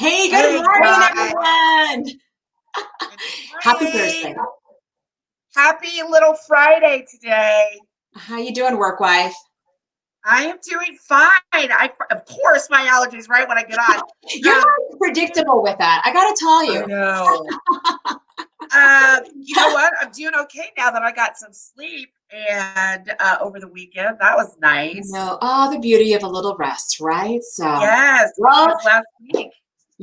Hey, good Hey morning, guys, everyone. good Happy morning. Thursday. Happy little Friday today. How you doing, work wife? I am doing fine. Of course, my allergies right when I get on. You're Um, not predictable with that. I gotta tell I you. know. You know what? I'm doing okay now that I got some sleep and over the weekend. That was nice. No, oh, the beauty of a little rest, right? So, Yes, well, because last week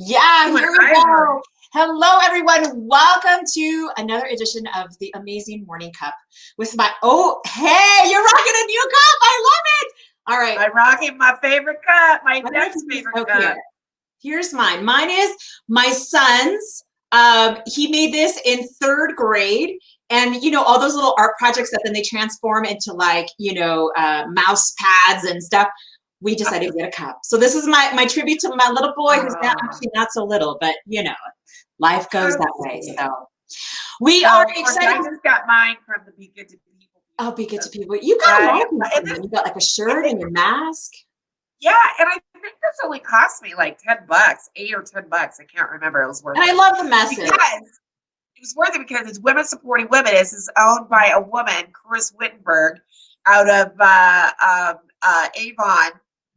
yeah, you and here we I were. go. Hello, everyone. Welcome to another edition of the Amazing Morning Cup with my, oh, hey, you're rocking a new cup. I love it. All right. I'm rocking my favorite cup, my Let me next just, favorite okay. cup. Here's mine. Mine is my son's. He made this in third grade. And, you know, all those little art projects that then they transform into like, mouse pads and stuff. We decided to get a cup. So this is my tribute to my little boy who's now Oh, actually not so little, but, you know, life goes how that way. sweet. So we So are of course excited. I just got mine from the Be Good to People. I'll be good to people. You got a lot of things And from them. You got like a shirt and your mask. yeah, and I think this only cost me like $10, 8 or $10. I can't remember. It was worth And I it love the message. because it's women supporting women. This is owned by a woman, Chris Wittenberg, out of Avon,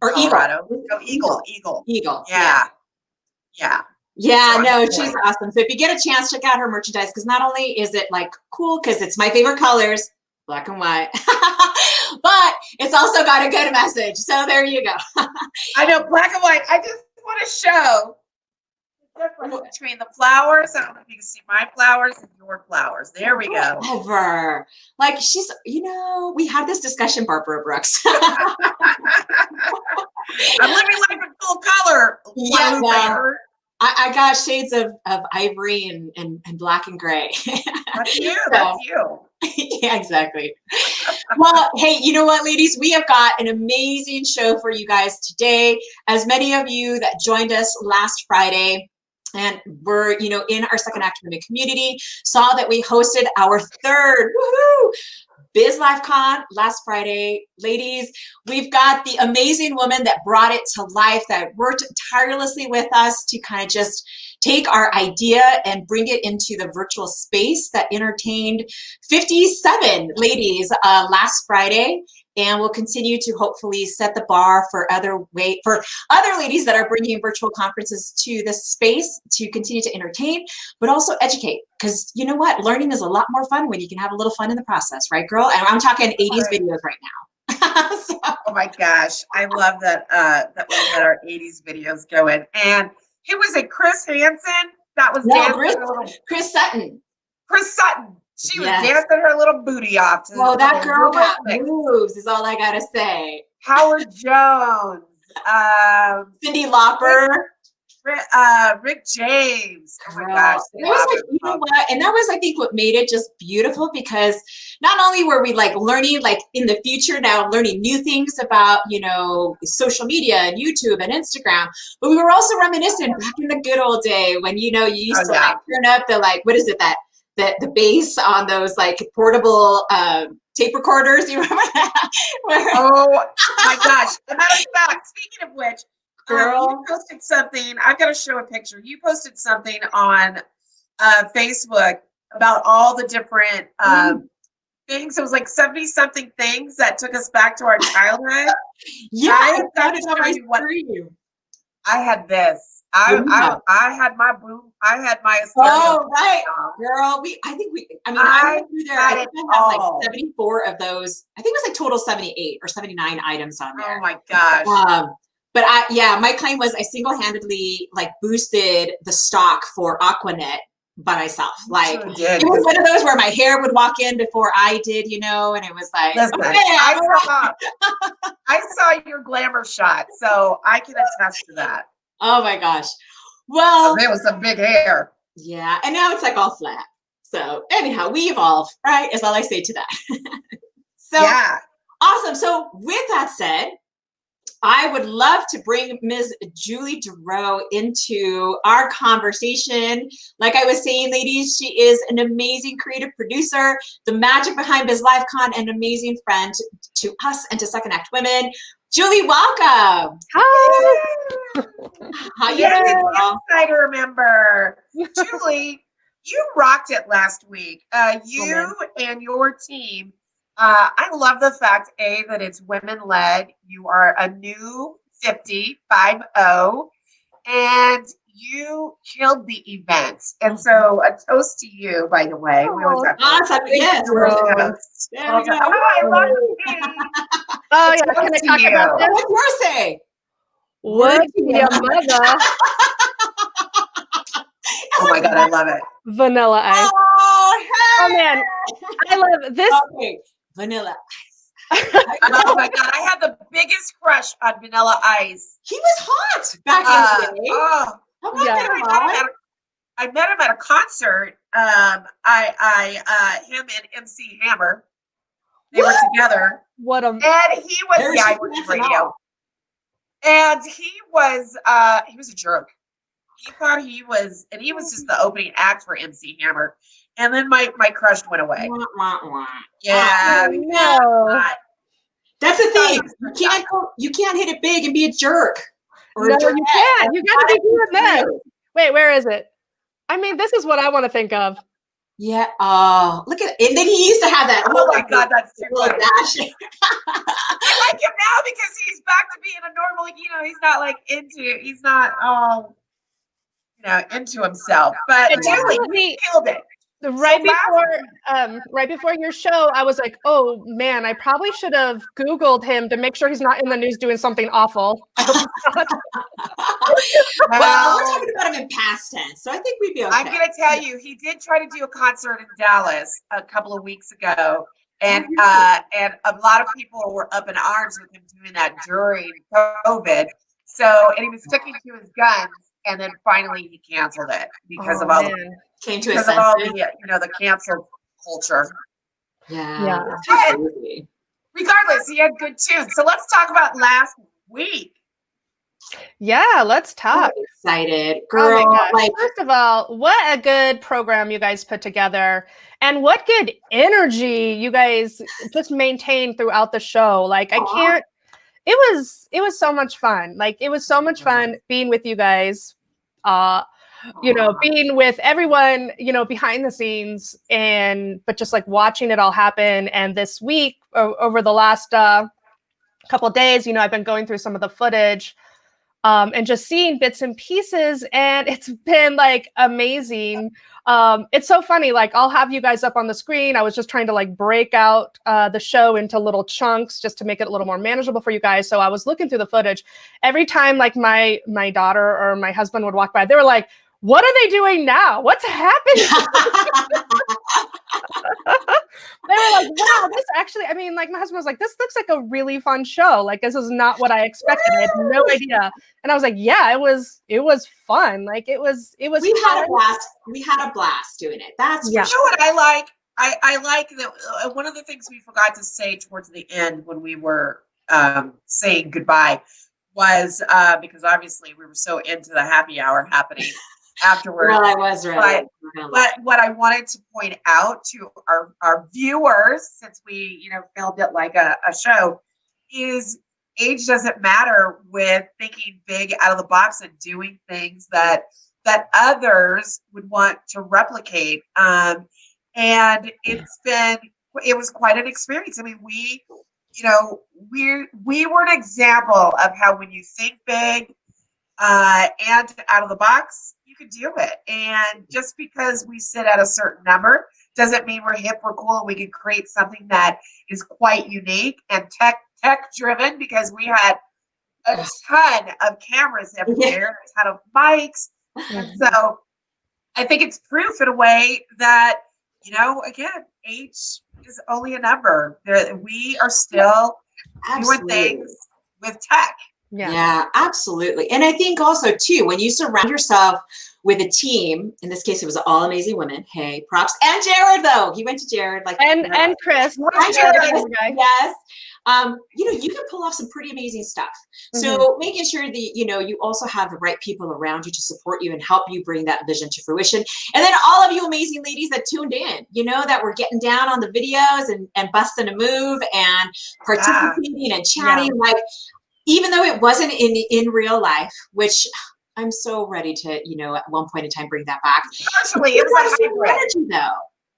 Or Eagle. Colorado. No, Eagle. Eagle. Yeah. Yeah, yeah. So Yeah, I'm no, she's supporting. awesome. So if you get a chance, check out her merchandise because not only is it like cool because it's my favorite colors, black and white, but it's also got a good message. So there you go. I know, black and white. I just want to show the difference between the flowers. I don't know if you can see my flowers and your flowers. There we go. Whatever. Like she's, we had this discussion, Barbara Brooks. I'm living life in full color. Yeah, Lupe. I got shades of ivory and black and gray. That's you. So, That's you. yeah, exactly. Well, hey, you know what, ladies? We have got an amazing show for you guys today. As many of you that joined us last Friday and were, in our Second Act Women community, saw that we hosted our third, woohoo, BizLifeCon last Friday. Ladies, we've got the amazing woman that brought it to life, that worked tirelessly with us to kind of just take our idea and bring it into the virtual space that entertained 57 ladies last Friday. And we'll continue to hopefully set the bar for other ladies that are bringing virtual conferences to this space to continue to entertain, but also educate. Because you know what? Learning is a lot more fun when you can have a little fun in the process, right, girl? And I'm talking 80s videos right now. So, Oh my gosh. I love that we had our 80s videos going. And who was it? Chris Hansen? That was no, dancing her little Chris Sutton. Chris Sutton. She was Yes. dancing her little booty off to Well, that little girl got mix. moves, is all I gotta say. Howard Jones. Cyndi Lauper. Rick James. Oh my Girl, gosh. it was like, you know what? And that was, I think, what made it just beautiful because not only were we like learning, like in the future now, learning new things about, social media and YouTube and Instagram, but we were also reminiscent back in the good old day when, you used to like turn up the, like, what is it, the bass on those like portable tape recorders. You remember that? Oh my gosh. As a matter of fact, speaking of which, Girl. you posted something. I've got to show a picture. You posted something on Facebook about all the different things. It was like 70 something things that took us back to our childhood. Yeah, I got to show you. I had this. I had my boom. I had my oh right, girl. I went through there. I think I had like 74 of those. I think it was like total 78 or 79 items on there. Oh my gosh. But my claim was I single-handedly like boosted the stock for Aquanet by myself. Like it was one of those where my hair would walk in before I did, and it was like, listen, I saw your glamour shot, so I can attest to that. Oh my gosh. Well, there was some big hair. Yeah, and now it's like all flat. So anyhow, we evolve, right? Is all I say to that. So yeah. Awesome. So with that said, I would love to bring Ms. Julie Dorough into our conversation. Like I was saying, ladies, she is an amazing creative producer, the magic behind BizLifeCon, an amazing friend to us and to Second Act Women. Julie, welcome. Hi. How you Yay, doing, girl? Insider member. Julie, you rocked it last week. You and your team. I love the fact, A, that it's women-led. You are a new 50, and you killed the event. And so a toast to you, by the way. We always have Awesome. Yes. you. toast. There we go. Oh, I love the tea. Oh, yeah. Toast Can I to talk you. about this? What's yours say? What your mother? Oh my God, I love it. Vanilla ice. Oh, Oh, hey. man. I love this. Okay. Vanilla Oh my God, I had the biggest crush on Vanilla Ice. He was hot back in the day. Oh, How about Yeah. that, I met him at a concert. Him and MC Hammer, they were together, What a. and he was There's I your worked in chance and radio, all. and he was a jerk. He thought he was just the opening act for MC Hammer, and then my crush went away. Wah, wah, wah. Yeah, Oh, because no. That's the thought he thing. was You can't hit it big and be a jerk. Or No, a jerk. you can't. You got to be doing this. Wait, where is it? I mean, this is what I want to think of. Yeah. Oh, look at it. And then he used to have that. Oh my God, that's too little funny. dash. I like him now because he's back to being a normal, he's not like he's not into himself. But It Julie, definitely- you killed it. Right before your show, I was like, oh man, I probably should have Googled him to make sure he's not in the news doing something awful. I hope he's not. Well, we're talking about him in past tense, so I think we'd be okay. I'm going to tell you, he did try to do a concert in Dallas a couple of weeks ago, and a lot of people were up in arms with him doing that during COVID. So, and he was sticking to his guns, and then finally he canceled it because of all the cancel culture. Yeah. But regardless, he had good tunes. So let's talk about last week. Yeah, let's talk. I'm excited, Oh girl. my gosh. First of all, what a good program you guys put together, and what good energy you guys just maintained throughout the show. Like, I can't. It was so much fun. Like, it was so much fun being with you guys. Being with everyone, behind the scenes, but just like watching it all happen. And this week, over the last couple of days, I've been going through some of the footage. And just seeing bits and pieces, and it's been like amazing. It's so funny. Like, I'll have you guys up on the screen. I was just trying to like break out the show into little chunks just to make it a little more manageable for you guys. So I was looking through the footage. Every time like my daughter or my husband would walk by, they were like, "What are they doing now? What's happening?" They were like, "Wow, this actually," I mean, like, my husband was like, "This looks like a really fun show. Like, this is not what I expected. I had no idea." And I was like, "Yeah, it was fun. Like, it was We had a blast. We had a blast doing it. That's You know what I like? I like that one of the things we forgot to say towards the end when we were saying goodbye was because obviously we were so into the happy hour happening afterwards. Well, I was right. But what I wanted to point out to our viewers, since we filmed it like a show, is age doesn't matter with thinking big out of the box and doing things that others would want to replicate. And it was quite an experience. I mean, we were an example of how when you think big and out of the box, you could do it. And just because we sit at a certain number doesn't mean we're hip, we're cool, and we can create something that is quite unique and tech driven, because we had a ton of cameras everywhere, a ton of mics. And so I think it's proof in a way that, again, age is only a number. We are still doing things with tech. Yeah, absolutely. And I think also too, when you surround yourself with a team, in this case, it was all amazing women. Hey, props. And Jared, though. He went to Jared. And Chris. And Jared, yes. You can pull off some pretty amazing stuff. So making sure that, you also have the right people around you to support you and help you bring that vision to fruition. And then all of you amazing ladies that tuned in, that we're getting down on the videos and busting a move and participating and chatting. even though it wasn't in real life, which I'm so ready to, at one point in time bring that back. Partially, It it was had a a certain hybrid. energy though.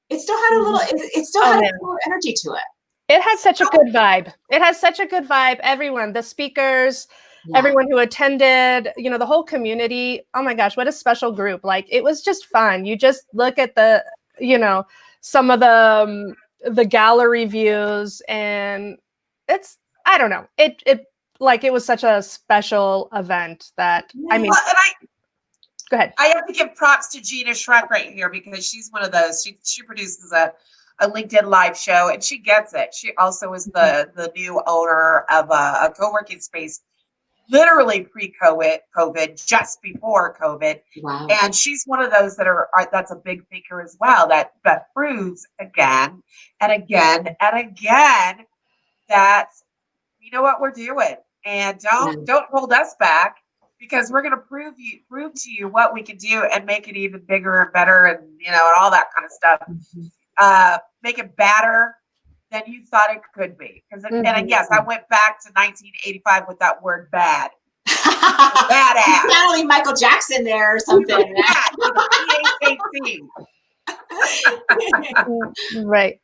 It still had a little. It still had a little energy to it. It has such a good vibe. It has such a good vibe. Everyone, the speakers, everyone who attended, the whole community. Oh my gosh, what a special group. Like, it was just fun. You just look at the, some of the gallery views, and I don't know. It was such a special event that, I mean, go ahead. I have to give props to Gina Schreck right here, because she's one of those. She produces a LinkedIn live show, and she gets it. She also is the new owner of a co-working space, literally pre-COVID, just before COVID. Wow. And she's one of those that's a big thinker as well, that proves again and again and again that we know what we're doing, and don't hold us back, because we're going to prove to you what we can do and make it even bigger and better, and and all that kind of stuff. Make it better than you thought it could be. And yes, I went back to 1985 with that word bad. Badass. Channeling Michael Jackson there or something. Right.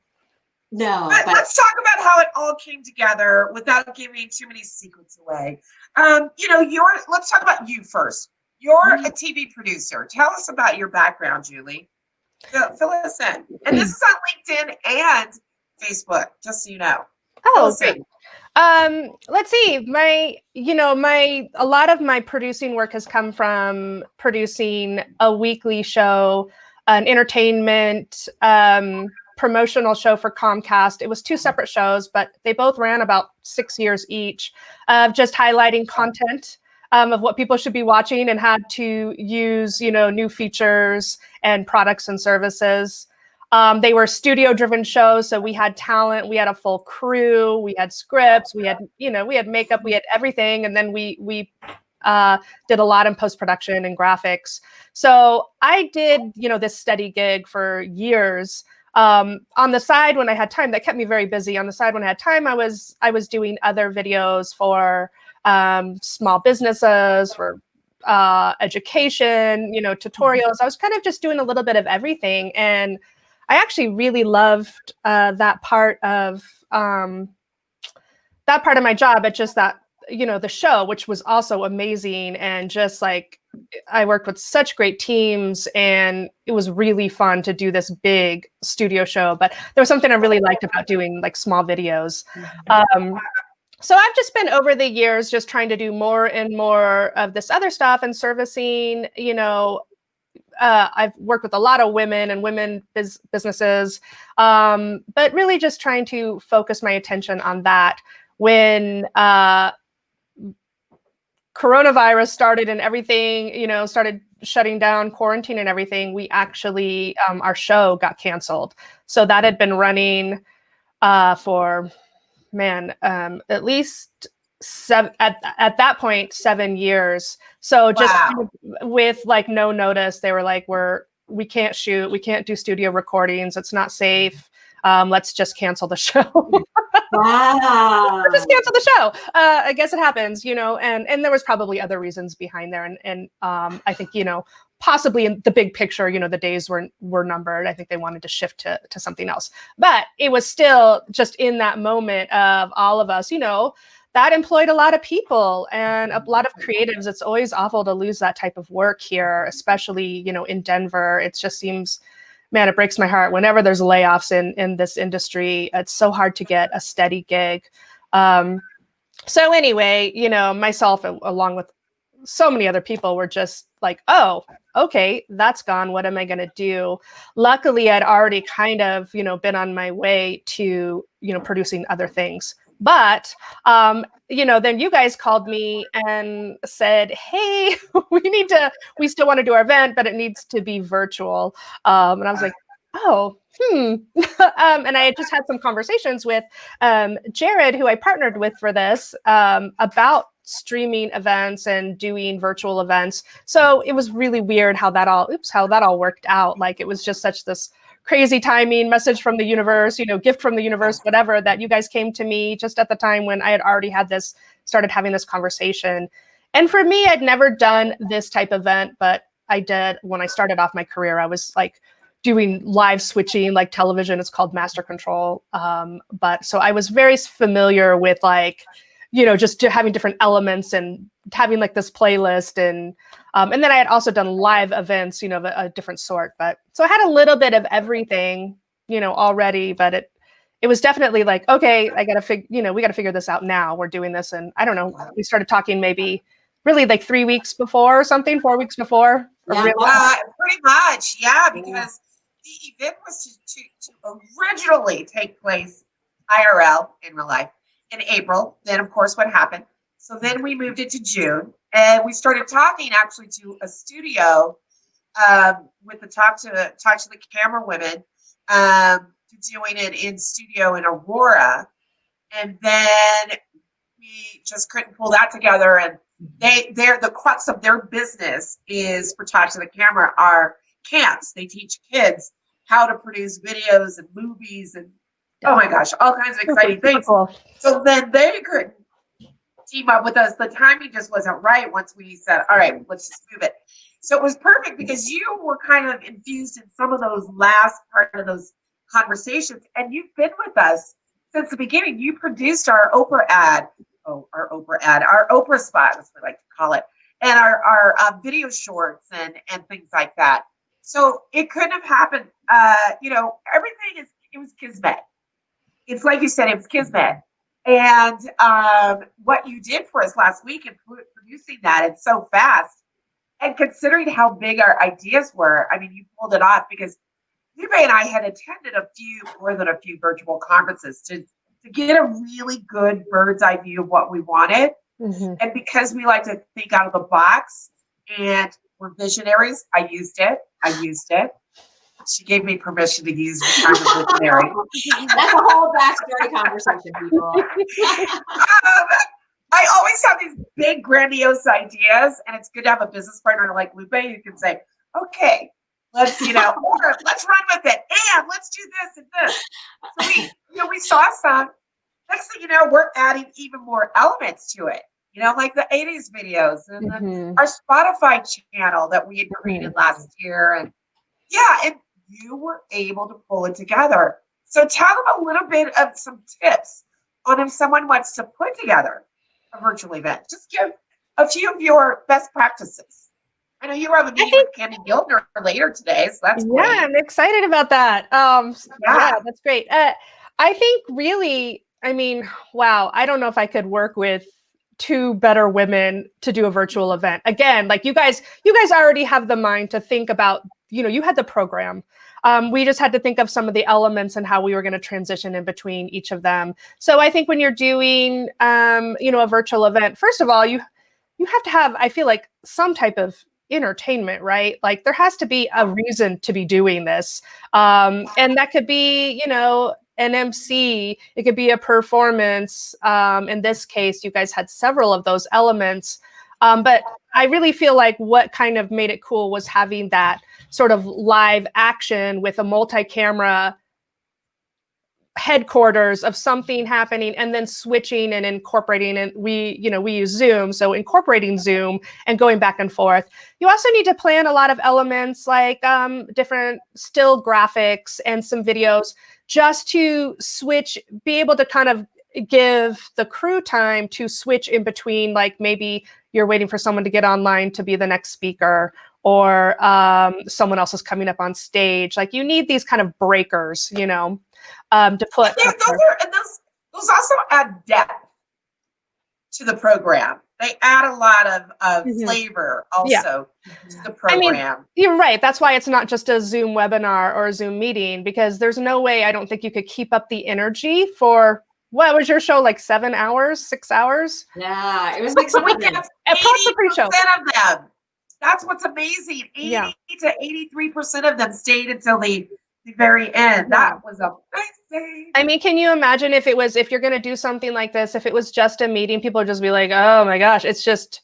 No. But let's talk about how it all came together without giving too many secrets away. Let's talk about you first. You're a TV producer. Tell us about your background, Julie. Fill us in. And this is on LinkedIn and Facebook, just so you know. Oh, great. Let's see. A lot of my producing work has come from producing a weekly show, an entertainment promotional show for Comcast. It was 2 separate shows, but they both ran about 6 years each, of just highlighting content of what people should be watching, and had to use, new features and products and services. They were studio-driven shows, so we had talent, we had a full crew, we had scripts, we had makeup, we had everything, and then we did a lot in post-production and graphics. So I did, this steady gig for years. On the side, when I had time, that kept me very busy. On the side, when I had time, I was doing other videos for small businesses, for education, tutorials. I was kind of just doing a little bit of everything, and I actually really loved that part of my job. It's just that, the show, which was also amazing, and just like, I worked with such great teams, and it was really fun to do this big studio show. But there was something I really liked about doing like small videos. So I've just been, over the years, just trying to do more and more of this other stuff, and servicing, I've worked with a lot of women and women businesses, but really just trying to focus my attention on that. When coronavirus started and everything, started shutting down, quarantine and everything, we actually, our show got canceled. So that had been running for, at least at that point, 7 years. So just with like no notice, they were like, we can't shoot, we can't do studio recordings, it's not safe. Let's just cancel the show. Wow. Let's just cancel the show. I guess it happens, and there was probably other reasons behind there. And I think, possibly in the big picture, the days were numbered. I think they wanted to shift to something else. But it was still just in that moment of all of us, that employed a lot of people and a lot of creatives. It's always awful to lose that type of work here, especially, in Denver. It just seems, man, it breaks my heart whenever there's layoffs in this industry. It's so hard to get a steady gig. So anyway, myself, along with so many other people, were just like, oh, okay, that's gone. What am I going to do? Luckily, I'd already kind of, been on my way to, producing other things. But, then you guys called me and said, hey, we still want to do our event, but it needs to be virtual. And I was like, oh, and I had just had some conversations with Jared, who I partnered with for this, about streaming events and doing virtual events. So it was really weird how that all worked out. Like, it was just such this crazy timing, message from the universe, gift from the universe, whatever, that you guys came to me just at the time when I had already had this started having this conversation. And for me, I'd never done this type of event, but I did when I started off my career. I was like doing live switching, like television. It's called Master Control. But so I was very familiar with like, you know, just having different elements and having like this playlist. And then I had also done live events, you know, of a different sort. But so I had a little bit of everything, you know, already, but it was definitely like, okay, I got to we got to figure this out now. We're doing this. And I don't know, we started talking maybe really like 3 weeks before or something, 4 weeks before. Yeah, pretty much. Yeah, because the event was to originally take place IRL in real life in April. Then, of course, what happened? So then we moved it to June, and we started talking actually to a studio with the talk to the camera women, doing it in studio in Aurora, and then we just couldn't pull that together. And the crux of their business is for Talk to the Camera are camps. They teach kids how to produce videos and movies and oh my gosh, all kinds of exciting things. Cool. So then they couldn't team up with us. The timing just wasn't right once we said, all right, let's just move it. So it was perfect because you were kind of infused in some of those last part of those conversations, and you've been with us since the beginning. You produced our Oprah ad, our Oprah spot, as we like to call it, and our video shorts and things like that. So it couldn't have happened. It was kismet. It's like you said, it was kismet. And what you did for us last week in producing that, it's so fast. And considering how big our ideas were, I mean, you pulled it off because Lupe and I had attended more than a few virtual conferences to get a really good bird's eye view of what we wanted. Mm-hmm. And because we like to think out of the box and we're visionaries, I used it. She gave me permission to use the term visionary. That's a whole backstory conversation, people. I always have these big, grandiose ideas, and it's good to have a business partner like Lupe who can say, okay, let's, or let's run with it, and let's do this and this. So we saw some. Next thing you know, we're adding even more elements to it, like the 80s videos and our Spotify channel that we had created last year. And and you were able to pull it together. So tell them a little bit of some tips on if someone wants to put together a virtual event. Just give a few of your best practices. I know you have a meeting with Candy Gildner later today, so that's great. Yeah, I'm excited about that. Yeah, that's great. I think really, I mean, wow, I don't know if I could work with two better women to do a virtual event. Again, like you guys already have the mind to think about, you had the program. We just had to think of some of the elements and how we were going to transition in between each of them. So I think when you're doing, a virtual event, first of all, you have to have, I feel like, some type of entertainment, right? Like there has to be a reason to be doing this. And that could be, an MC, it could be a performance. In this case, you guys had several of those elements. But I really feel like what kind of made it cool was having that sort of live action with a multi-camera headquarters of something happening and then switching and incorporating. And we use Zoom. So incorporating Zoom and going back and forth. You also need to plan a lot of elements like different still graphics and some videos just to be able to kind of give the crew time to switch in between, like maybe you're waiting for someone to get online to be the next speaker, or someone else is coming up on stage. Like you need these kind of breakers, to put. Those also add depth to the program. They add a lot of flavor also to the program. I mean, you're right. That's why it's not just a Zoom webinar or a Zoom meeting, because there's no way, I don't think you could keep up the energy for, what was your show, like 7 hours, 6 hours? Yeah, it was like something. 80% of them. That's what's amazing. 80 to 83% of them stayed until the very end. That was amazing. I mean, can you imagine if you're going to do something like this, if it was just a meeting, people would just be like, oh my gosh, it's just,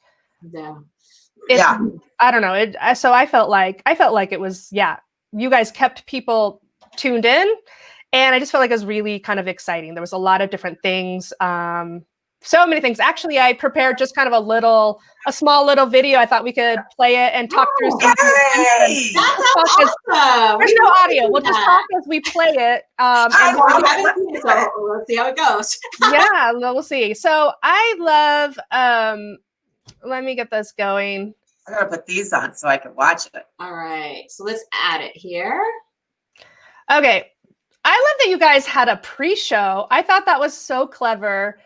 I don't know. So I felt like it was, you guys kept people tuned in, and I just felt like it was really kind of exciting. There was a lot of different things. So many things. Actually, I prepared just kind of a small little video. I thought we could play it and talk through some. Yay! That sounds awesome. There's no audio. We'll just talk as we play it. I And love We it. haven't seen it, so let's see how it goes. yeah, we'll see. So I love. Let me get this going. I gotta put these on so I can watch it. All right, so let's add it here. Okay. I love that you guys had a pre-show. I thought that was so clever.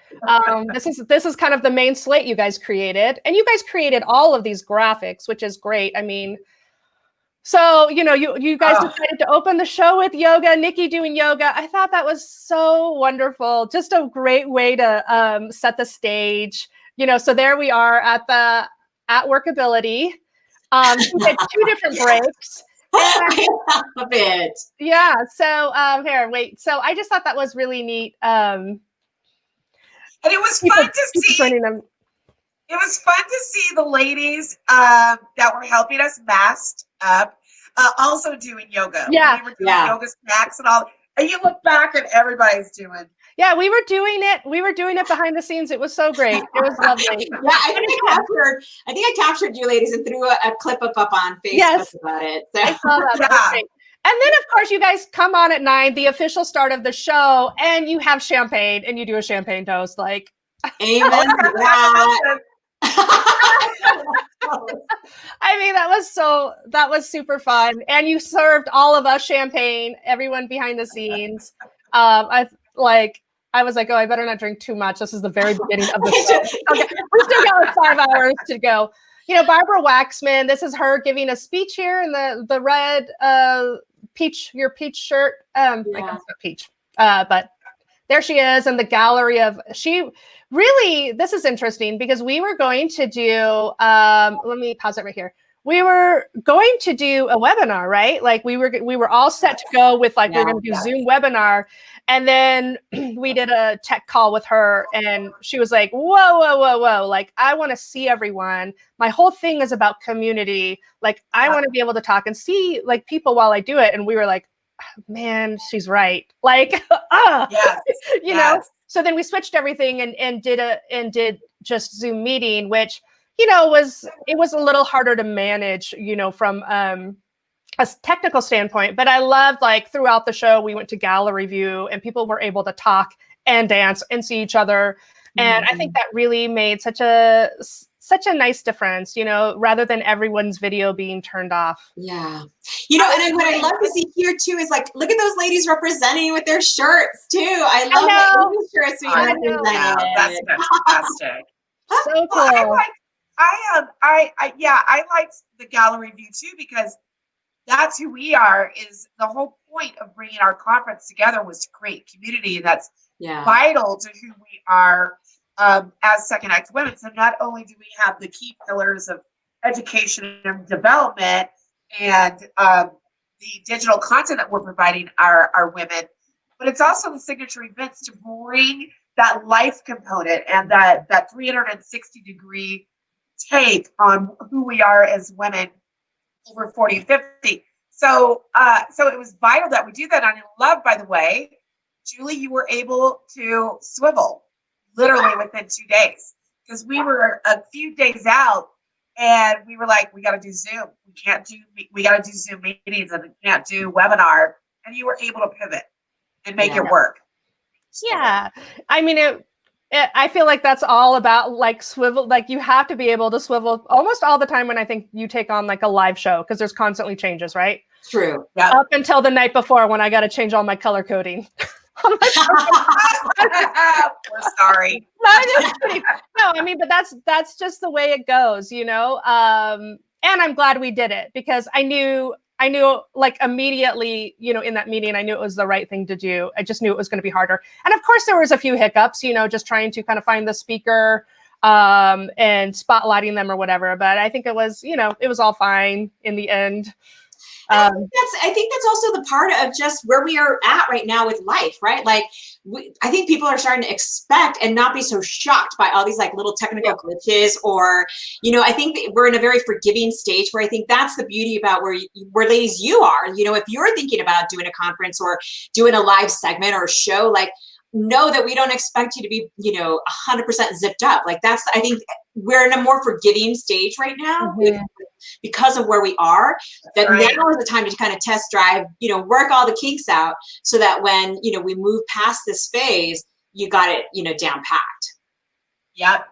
This is kind of the main slate you guys created, and you guys created all of these graphics, which is great. I mean, so you guys decided to open the show with yoga, Nikki doing yoga. I thought that was so wonderful. Just a great way to set the stage. So there we are at Workability. We did 2 different breaks. I love it. Yeah. So here, wait. So I just thought that was really neat. And it was fun to see. Them. It was fun to see the ladies that were helping us masked up, also doing yoga. Yeah. We were doing yoga snacks and all. And you look back and everybody's doing. Yeah, we were doing it. We were doing it behind the scenes. It was so great. It was lovely. Yeah, I think I captured you ladies and threw a clip up on Facebook about it. So. I saw that. That was great. And then, of course, you guys come on at 9, the official start of the show, and you have champagne, and you do a champagne toast. Like, amen to that. I mean, that was super fun. And you served all of us champagne, everyone behind the scenes. I was like, oh, I better not drink too much. This is the very beginning of the show. Okay. We still got like 5 hours to go. Barbara Waxman, this is her giving a speech here in the red your peach shirt. I guess not peach. But there she is in the gallery of this is interesting because we were going to do let me pause it right here. We were going to do a webinar, right? Like we were all set to go with we were going to do Zoom webinar. And then we did a tech call with her and she was like, whoa. Like, I want to see everyone. My whole thing is about community. Like, I want to be able to talk and see like people while I do it. And we were like, man, she's right. Like, you know? So then we switched everything and did just Zoom meeting, which, it was a little harder to manage, from a technical standpoint. But I loved throughout the show, we went to gallery view and people were able to talk and dance and see each other. And I think that really made such a nice difference, rather than everyone's video being turned off. Yeah. And what I love to see here too is look at those ladies representing with their shirts too. I love that those shirts we represented. That's fantastic. So cool. I liked the gallery view too, because that's who we are. Is the whole point of bringing our conference together was to create community, and that's vital to who we are as Second Act women. So not only do we have the key pillars of education and development and the digital content that we're providing our women, but it's also the signature events to bring that life component and that 360-degree take on who we are as women over 40 and 50. So it was vital that we do that. And I love, by the way, Julie, you were able to swivel literally within 2 days, because we were a few days out and we were like, we got to do Zoom. We got to do Zoom meetings and we can't do webinar. And you were able to pivot and make it work. Yeah. I mean, I feel like that's all about swivel. You have to be able to swivel almost all the time when I think you take on a live show, because there's constantly changes, right? True. Yeah. Up until the night before when I got to change all my color coding. We're sorry. No, I'm just kidding. No, I mean, but that's just the way it goes, And I'm glad we did it, because I knew immediately, in that meeting, I knew it was the right thing to do. I just knew it was going to be harder. And of course there was a few hiccups, just trying to kind of find the speaker and spotlighting them or whatever. But I think it was, it was all fine in the end. I think that's also the part of just where we are at right now with life, right? I think people are starting to expect and not be so shocked by all these little technical glitches, or, I think that we're in a very forgiving stage where I think that's the beauty about where ladies you are. If you're thinking about doing a conference or doing a live segment or a show, know that we don't expect you to be, 100% zipped up. Like I think we're in a more forgiving stage right now because of where we are, that now is the time to kind of test drive, work all the kinks out so that when, we move past this phase, you got it, down packed. Yep.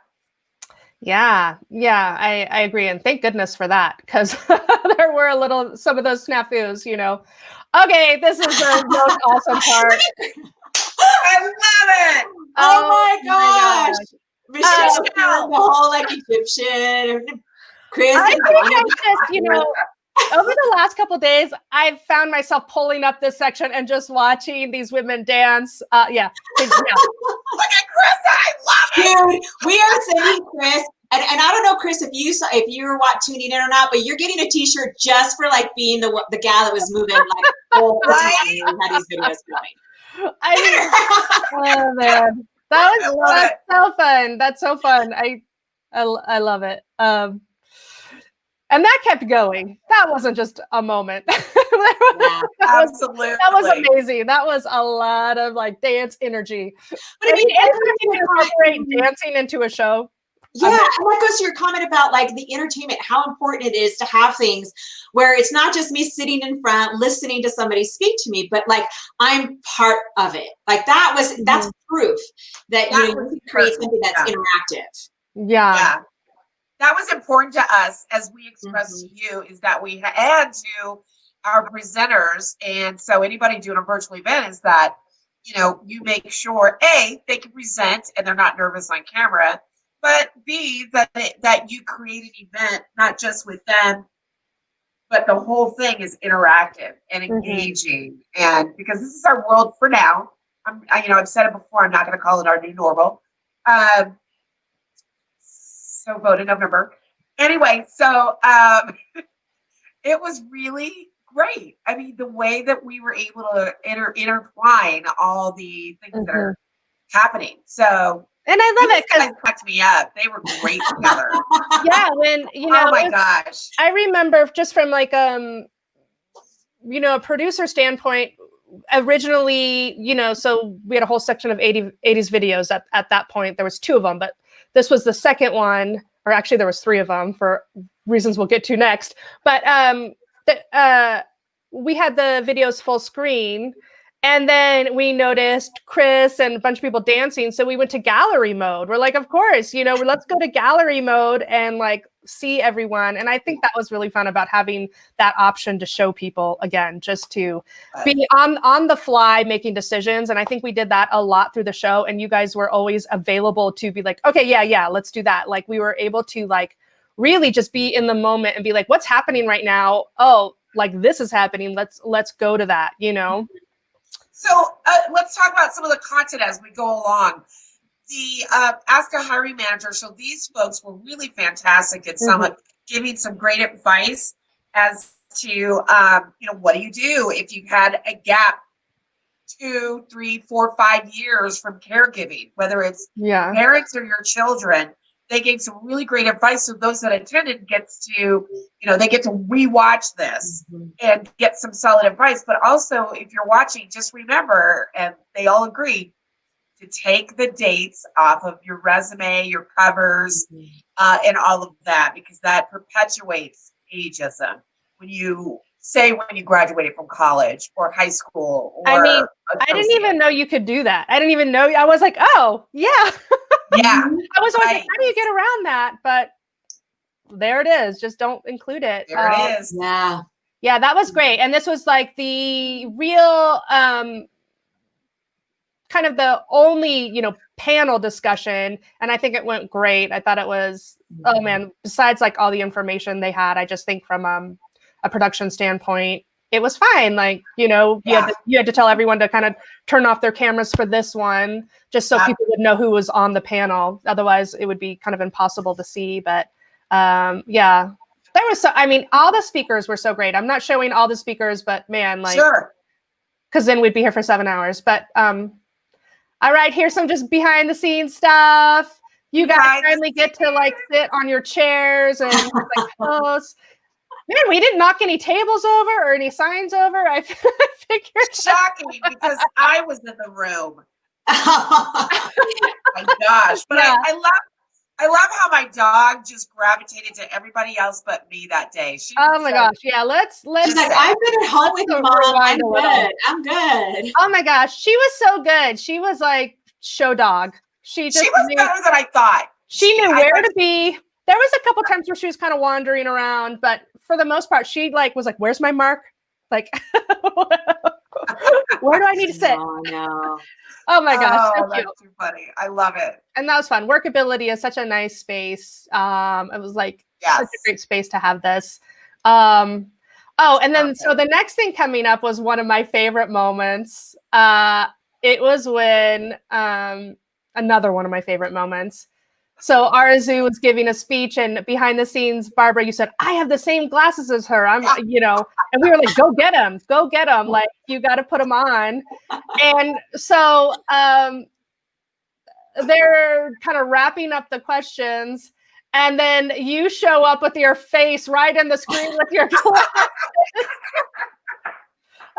Yeah, I agree. And thank goodness for that, because there were some of those snafus, Okay, this is the most awesome part. I love it. Oh my gosh. Michelle, the whole like Egyptian. Chris, I think it's just, over the last couple of days, I've found myself pulling up this section and just watching these women dance. Yeah. Look at Chris, I love it. Dude, we are sending Chris, and I don't know, Chris, if you were tuning in or not, but you're getting a T-shirt just for like being the gal that was moving like all the time. We had these videos going. Oh man, that's so fun. That's so fun. I love it. And that kept going. That wasn't just a moment. Absolutely. That was amazing. That was a lot of like dance energy. But I mean, incorporate dancing into a show. Yeah, and that goes to your comment about like the entertainment, how important it is to have things where it's not just me sitting in front, listening to somebody speak to me, but like I'm part of it. Like that's proof that you can create something that's interactive. Yeah. That was important to us, as we expressed to you, is that we add to our presenters. And so anybody doing a virtual event is that, you make sure, A, they can present and they're not nervous on camera, but B, that you create an event, not just with them, but the whole thing is interactive and engaging. And because this is our world for now, I've said it before, I'm not going to call it our new normal. So vote in November. Anyway, so it was really great. I mean, the way that we were able to intertwine all the things that are happening. So, and I love it because they cracked me up. They were great together. Yeah, when oh my gosh, I remember just from like a producer standpoint. Originally, so we had a whole section of 80s videos at that point. There was 2 of them, but this was the second one, or actually there was 3 of them for reasons we'll get to next. But we had the videos full screen, and then we noticed Chris and a bunch of people dancing. So we went to gallery mode. We're like, of course, let's go to gallery mode and like see everyone. And I think that was really fun about having that option to show people again, just to be on the fly making decisions. And I think we did that a lot through the show. And you guys were always available to be like, okay, yeah, let's do that. Like we were able to like really just be in the moment and be like, what's happening right now? Oh, like this is happening. Let's go to that, So let's talk about some of the content as we go along. The Ask a Hiring Manager. So these folks were really fantastic at giving some great advice as to, what do you do if you had a gap 2, 3, 4, 5 years from caregiving, whether it's parents or your children. They gave some really great advice. So those that attended they get to rewatch this and get some solid advice. But also, if you're watching, just remember, and they all agree, to take the dates off of your resume, your covers, and all of that, because that perpetuates ageism. When you graduated from college or high school, or I didn't even know you could do that. I didn't even know. I was like, oh, yeah. Yeah. I was always like, how do you get around that? But there it is. Just don't include it. There it is. Yeah. Yeah, that was great. And this was like the real kind of the only, panel discussion. And I think it went great. I thought it was, oh man, besides like all the information they had, I just think from a production standpoint, it was fine. Like, you had to tell everyone to kind of turn off their cameras for this one, just so people would know who was on the panel. Otherwise, it would be kind of impossible to see. But there was all the speakers were so great. I'm not showing all the speakers, but man, like, because then we'd be here for 7 hours. But all right, here's some just behind the scenes stuff. You guys finally get to like sit on your chairs and like host. Man, we didn't knock any tables over or any signs over. I figured shocking, because I was in the room My gosh. But Yeah. I love how my dog just gravitated to everybody else but me that day. She Oh my gosh. Yeah. Let's She's like, I've been at home with you, Mom. I'm good. I'm good. Oh my gosh. She was so good. She was like show dog. She was better than I thought. She knew where to be. There was a couple times where she was kind of wandering around, but for the most part, she was like, where's my mark? Like, where do I need to sit? Oh, no. Oh my gosh. So cute. That's too funny. I love it. And that was fun. Workability is such a nice space. It was like such a great space to have this. And then so the next thing coming up was one of my favorite moments. It was when another one of my favorite moments. So Arzu was giving a speech, and behind the scenes, Barbara, you said, I have the same glasses as her. And we were like, go get them. Like, you got to put them on. And so they're kind of wrapping up the questions. And then you show up with your face right in the screen with your glasses.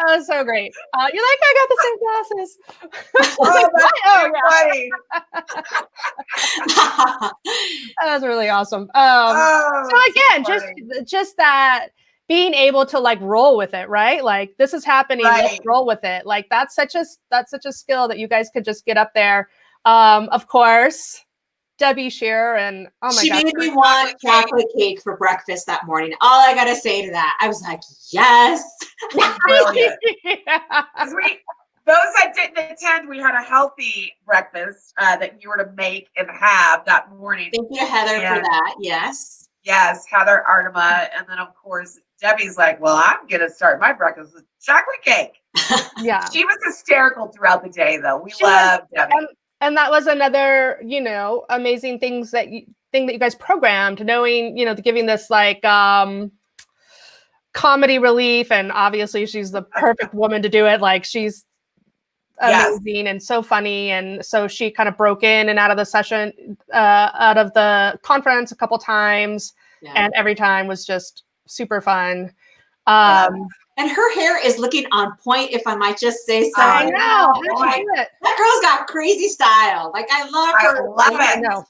That was so great. You're like, I got the same glasses. Funny. That was really awesome. So again, just that being able to like roll with it, right? Like this is happening, let's roll with it. Like that's such a skill that you guys could just get up there. Of course, Debbie Shearer and she made me want chocolate cake for breakfast that morning. All I gotta say to that, I was like, yes. Brilliant. Those that didn't attend, we had a healthy breakfast that you were to make and have that morning. Thank you to Heather for that. Yes. Yes, Heather Artema. And then of course, Debbie's like, well, I'm gonna start my breakfast with chocolate cake. Yeah. She was hysterical throughout the day though. We love Debbie. And that was another, amazing thing that you guys programmed, knowing, giving this like comedy relief. And obviously she's the perfect woman to do it. Like she's amazing and so funny. And so she kind of broke in and out of the session, out of the conference a couple times. Yeah. And every time was just super fun. And her hair is looking on point, if I might just say so. I know. That girl's got crazy style. Like, I love her. I love it. No.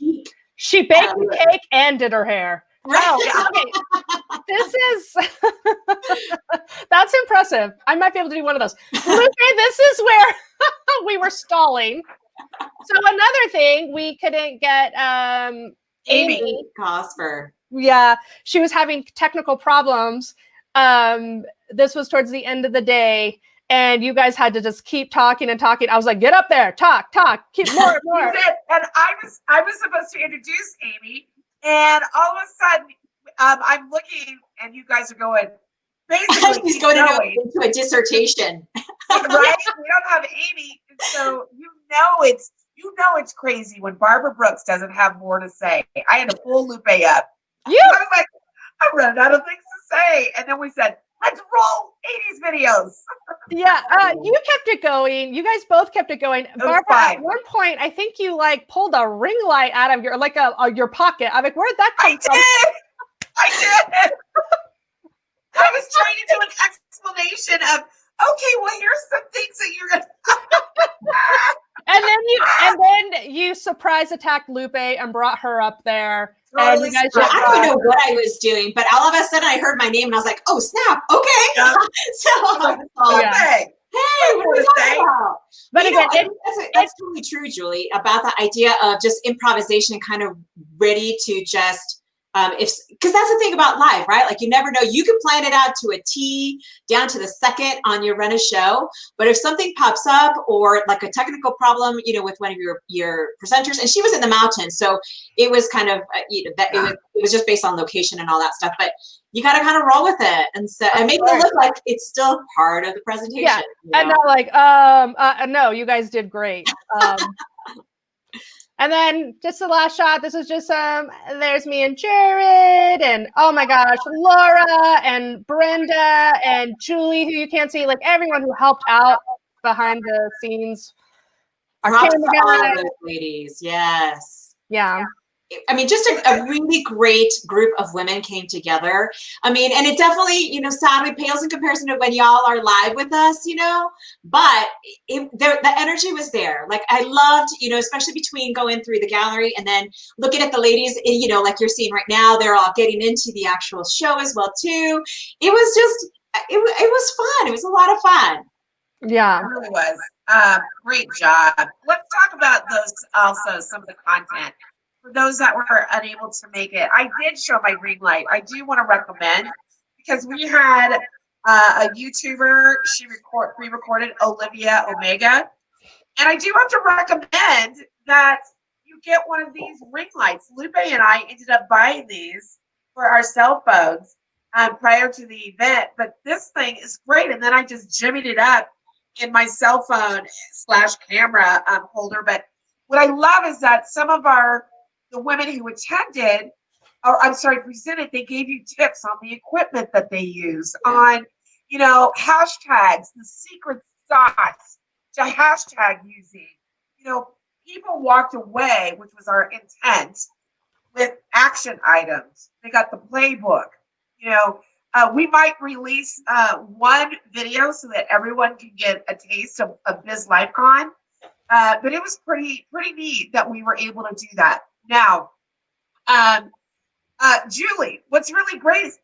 She baked the cake and did her hair. Right. This is, that's impressive. I might be able to do one of those. Lupe, this is where we were stalling. So another thing, we couldn't get Amy Cosper. Yeah, she was having technical problems. This was towards the end of the day, and you guys had to just keep talking and talking. I was like, get up there, talk, keep more. And I was supposed to introduce Amy, and all of a sudden, I'm looking, and you guys are going. Basically, she's going into a dissertation, right? We don't have Amy, so it's crazy when Barbara Brooks doesn't have more to say. I had to pull Lupe up. I was like, I'm running out of things to say, and then we said, let's roll 80s videos. Yeah, you kept it going. You guys both kept it going. Barbara, at one point, I think you like pulled a ring light out of your your pocket. I'm like, where'd that come from? I did. I was trying to do an explanation of, okay, well, here's some things that you're gonna. And then you surprise attacked Lupe and brought her up there. Totally. And you guys I don't even know what I was doing, but all of a sudden I heard my name and I was like, oh, snap. Okay. Yeah. Hey, what are we talking about? But again, that's totally true, Julie, about the idea of just improvisation, kind of ready to just, because that's the thing about live, right? Like you never know. You can plan it out to a T, down to the second on your run a show. But if something pops up or like a technical problem, with one of your presenters, and she was in the mountains, so it was kind of, it was just based on location and all that stuff. But you got to kind of roll with it and make it look like it's still part of the presentation. Yeah, and not like, no, you guys did great. And then just the last shot, this is just there's me and Jared and oh my gosh, Laura and Brenda and Julie, who you can't see, like everyone who helped out behind the scenes. Our camera guys. Ladies, yes. Yeah. I mean, just a really great group of women came together. I mean, and it definitely, you know, sadly pales in comparison to when y'all are live with us, you know, but the energy was there. Like I loved, you know, especially between going through the gallery and then looking at the ladies, you know, like you're seeing right now, they're all getting into the actual show as well too. It was just, it was fun. It was a lot of fun. Yeah. It really was. Great job. Let's talk about those also, some of the content. For those that were unable to make it, I did show my ring light. I do want to recommend because we had a YouTuber, she pre-recorded Olivia Omega. And I do have to recommend that you get one of these ring lights. Lupe and I ended up buying these for our cell phones prior to the event, but this thing is great. And then I just jimmied it up in my cell phone / camera holder. But what I love is that some of the women who attended, or I'm sorry, presented, they gave you tips on the equipment that they use, on, you know, hashtags, the secret sauce to hashtag using. You know, people walked away, which was our intent, with action items. They got the playbook. You know, we might release one video so that everyone can get a taste of BizLifeCon. But it was pretty neat that we were able to do that. Now, Julie, what's really great is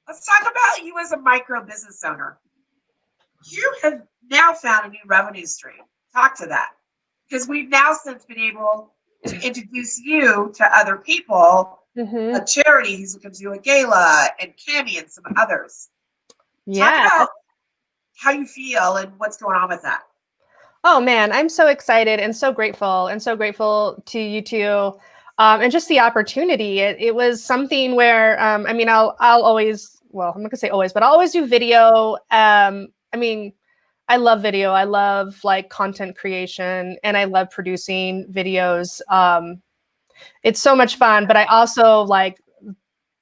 let's talk about you as a micro business owner. You have now found a new revenue stream. Talk to that. Because we've now since been able to introduce you to other people, a charity who's looking to do a gala, and Cammie and some others. Yeah. Talk about how you feel and what's going on with that. Oh man, I'm so excited and so grateful to you two, and just the opportunity. It was something where, I mean, I'll always, well, I'm not gonna say always, but I'll always do video. I mean, I love video. I love like content creation, and I love producing videos. It's so much fun, but I also like,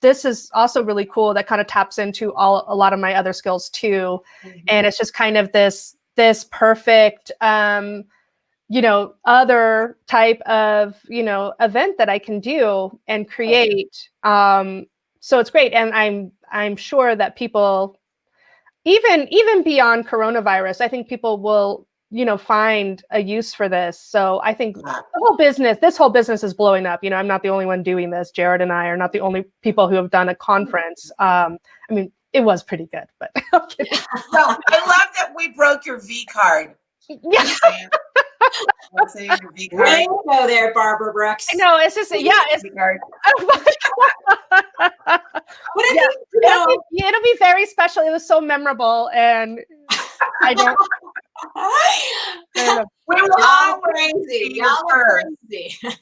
this is also really cool. That kind of taps into a lot of my other skills too. And it's just kind of this perfect, you know, other type of, you know, event that I can do and create. So it's great. And I'm sure that people, even beyond coronavirus, I think people will, you know, find a use for this. So I think this whole business is blowing up. You know, I'm not the only one doing this. Jared and I are not the only people who have done a conference. I mean, it was pretty good, but okay. So I love that we broke your V card. Yeah. What's in your V card? Way to go there, Barbara Brooks. I know, it's just, yeah, it's V card. It'll be very special. It was so memorable, and I don't. We were all crazy. Y'all were crazy. But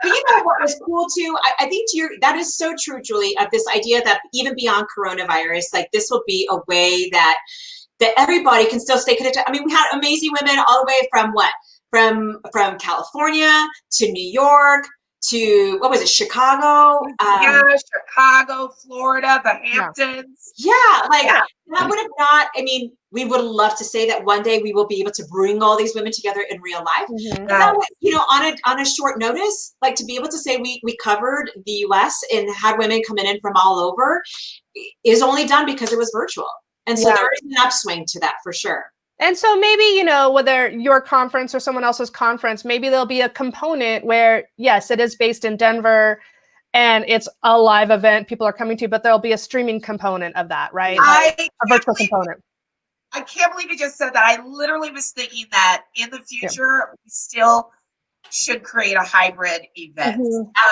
you know what was cool too? I think that is so true, Julie, of this idea that even beyond coronavirus, like this will be a way that everybody can still stay connected. I mean, we had amazing women all the way from what? From California to New York to, what was it, Chicago? Chicago, Florida, the Hamptons. That would have not, I mean, we would love to say that one day we will be able to bring all these women together in real life. But that was, you know, on a short notice, like to be able to say we covered the US and had women coming in from all over is only done because it was virtual. And so there is an upswing to that for sure. And so maybe, you know, whether your conference or someone else's conference, maybe there'll be a component where, yes, it is based in Denver and it's a live event people are coming to, but there'll be a streaming component of that, right? Like a virtual component. I can't believe you just said that. I literally was thinking that in the future, we still should create a hybrid event.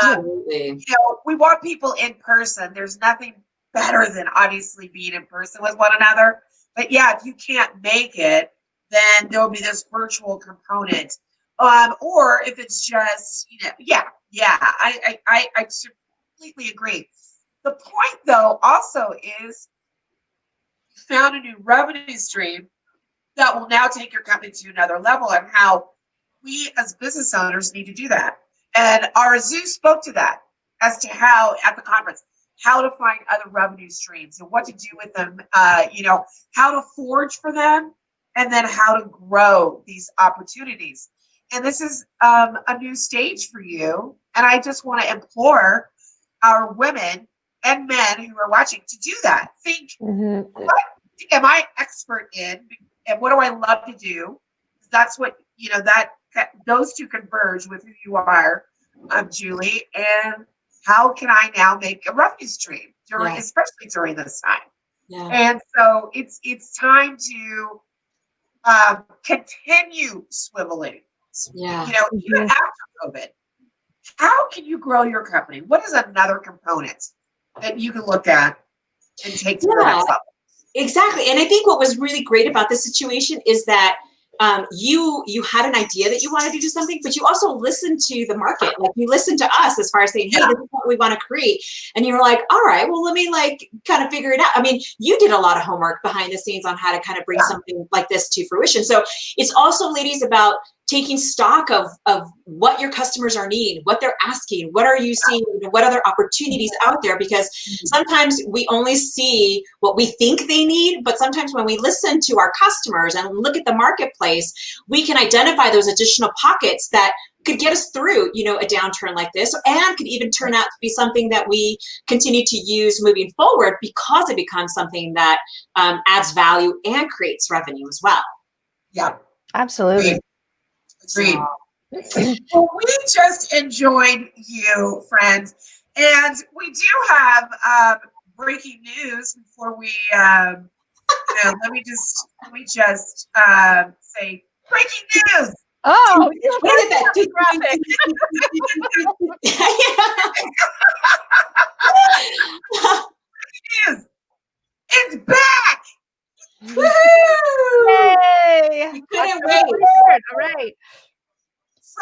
Absolutely. You know, we want people in person. There's nothing better than obviously being in person with one another. But yeah, if you can't make it, then there'll be this virtual component. Or if it's just, you know, I completely agree. The point though also is you found a new revenue stream that will now take your company to another level, and how we as business owners need to do that. And Arzu spoke to that as to how at the conference, how to find other revenue streams and what to do with them, you know, how to forge for them, and then how to grow these opportunities. and this is a new stage for you. And I just want to implore our women and men who are watching to do that. Think, what am I expert in, and what do I love to do? That's what, that those two converge with who you are, Julie, and how can I now make a revenue stream especially during this time? Yeah. And so it's time to continue swiveling. Yeah. Even after COVID, how can you grow your company? What is another component that you can look at and take to the next level? Exactly. And I think what was really great about this situation is that you had an idea that you wanted to do something, but you also listened to the market. Like you listened to us as far as saying, hey, this is what we want to create. And you were like, all right, well, let me kind of figure it out. I mean, you did a lot of homework behind the scenes on how to kind of bring something like this to fruition. So it's also, ladies, about taking stock of what your customers are needing, what they're asking, what are you seeing, what other opportunities out there, because sometimes we only see what we think they need, but sometimes when we listen to our customers and look at the marketplace, we can identify those additional pockets that could get us through, a downturn like this, and could even turn out to be something that we continue to use moving forward because it becomes something that adds value and creates revenue as well. Yeah, Absolutely. Agreed. Well, we just enjoyed you, friends, and we do have breaking news before we. Let me just say breaking news. Oh, Look at that. It's back. Yay! You couldn't wait. All right.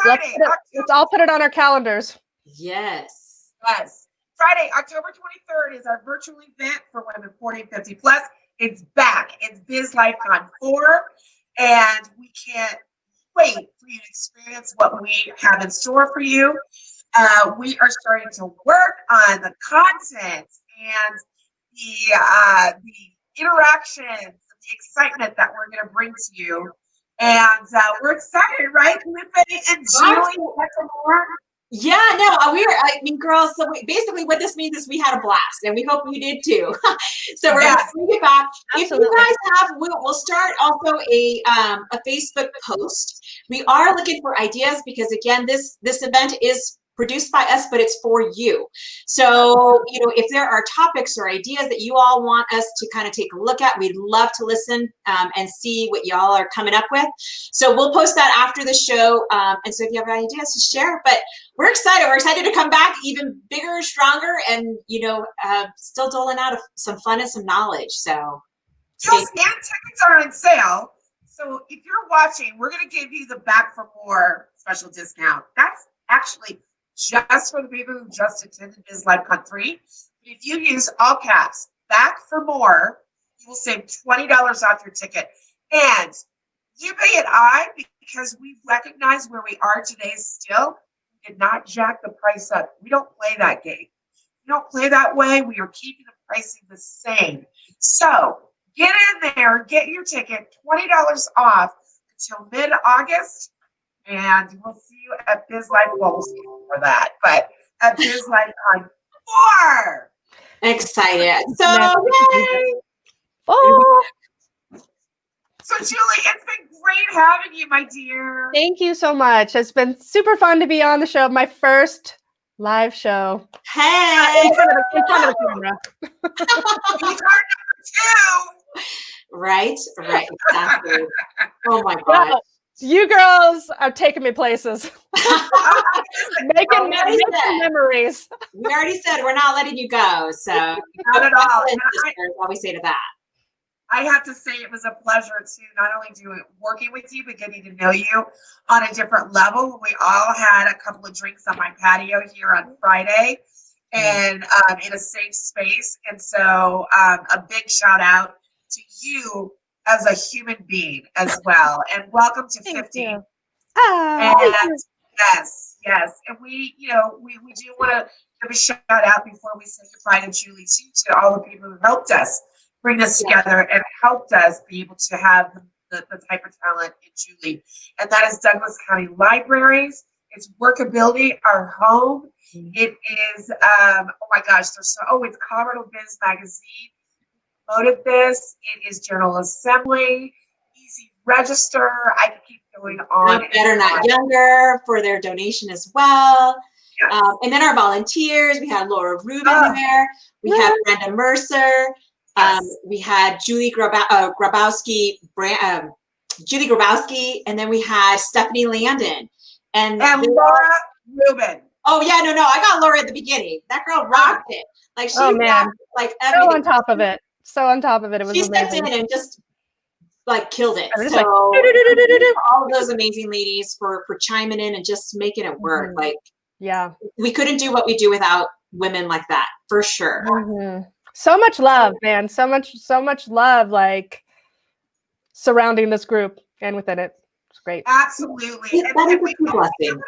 Friday, let's all put it on our calendars. Yes. Friday, October 23rd is our virtual event for women 40 and 50 plus. It's back. It's BizLifeCon3, and we can't wait for you to experience what we have in store for you. We are starting to work on the content and the interactions, the excitement that we're going to bring to you. And we're excited, right, Lupe and Julie? Yeah, no, girls, so basically what this means is we had a blast, and we hope you did too. So we're going to bring it back. Absolutely. If you guys have, we'll start also a Facebook post. We are looking for ideas because, again, this event is produced by us, but it's for you. So, if there are topics or ideas that you all want us to kind of take a look at, we'd love to listen and see what y'all are coming up with. So we'll post that after the show. And so if you have ideas to share, but we're excited. We're excited to come back even bigger, stronger, and, still doling out some fun and some knowledge. So and tickets are on sale. So if you're watching, we're going to give you the Back for More special discount. That's actually just for the people who just attended BizLifeCon3. If you use all caps, Back for More, you will save $20 off your ticket. And Lupe and I, because we recognize where we are today still, did not jack the price up. We don't play that game. We don't play that way. We are keeping the pricing the same. So get in there, get your ticket, $20 off until mid-August. And we'll see you at BizLife. Well, we'll see you for that, but at BizLifeCon3. Excited. So, yay! Oh. So, Julie, it's been great having you, my dear. Thank you so much. It's been super fun to be on the show. My first live show. Hey! In front of the camera. Number 2. Right, exactly. Oh my God. Well, you girls are taking me places. making memories. We already said we're not letting you go. So not at all. What we say to that. I have to say it was a pleasure to not only working with you, but getting to know you on a different level. We all had a couple of drinks on my patio here on Friday, and in a safe space. And so a big shout out to you as a human being as well. And welcome to 50. And yes. And we do want to give a shout out before we say goodbye to Julie too, to all the people who helped us bring this together and helped us be able to have the type of talent in Julie, and that is Douglas County Libraries. It's Workability, our home. It is, oh my gosh, it's Colorado Biz Magazine promoted this. It is General Assembly, Easy Register. I can keep going on. Not Better Not Younger for their donation as well. Yes. And then our volunteers, we had Laura Rubin there. We had Brenda Mercer. We had Julie Grabowski, Julie Grabowski, and then we had Stephanie Landon. And Laura Rubin. Oh yeah, no, I got Laura at the beginning. That girl rocked it. Like she rocked, like everything. So on top of it. So on top of it. It was she amazing. stepped in and just like killed it. Just So like, all of those amazing ladies for chiming in and just making it work. Like we couldn't do what we do without women like that, for sure. So much love, man. So much love, like surrounding this group and within it. It's great. Absolutely. That is a true blessing.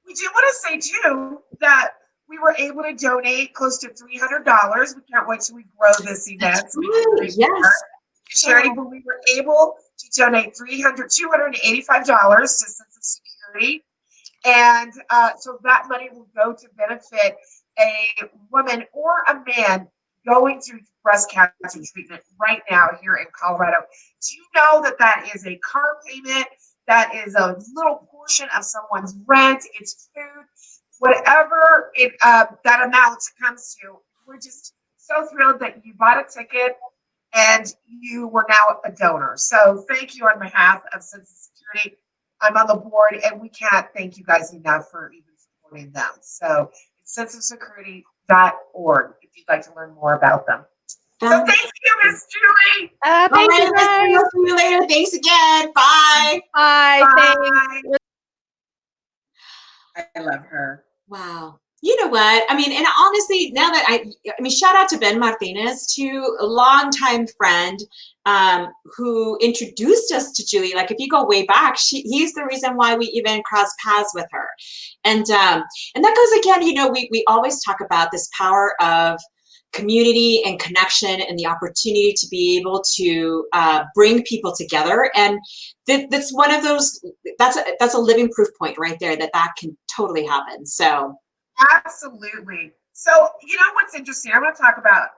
We do want to say too that we were able to donate close to $300. We can't wait till we grow this event. So charity, but we were able to donate $285 to Sense of Security. And so that money will go to benefit a woman or a man going through breast cancer treatment right now here in Colorado. Do you know that is a car payment? That is a little portion of someone's rent. It's food, whatever that amount comes to. We're just so thrilled that you bought a ticket and you were now a donor. So thank you on behalf of Sense of Security. I'm on the board, and we can't thank you guys enough for even supporting them. So it's senseofsecurity.org if you'd like to learn more about them. So thank you, Miss Julie. Thank you, guys. See you later. Thanks again. Bye. Bye. Thanks. I love her. Wow. You know what? I mean, and honestly, now that I mean, shout out to Ben Martinez, too, a longtime friend who introduced us to Julie. Like, if you go way back, he's the reason why we even crossed paths with her. And that goes again, you know, we always talk about this power of community and connection and the opportunity to be able to bring people together. And that's one of those, that's a living proof point right there that can totally happen. So. Absolutely. So, you know what's interesting? I'm going to talk about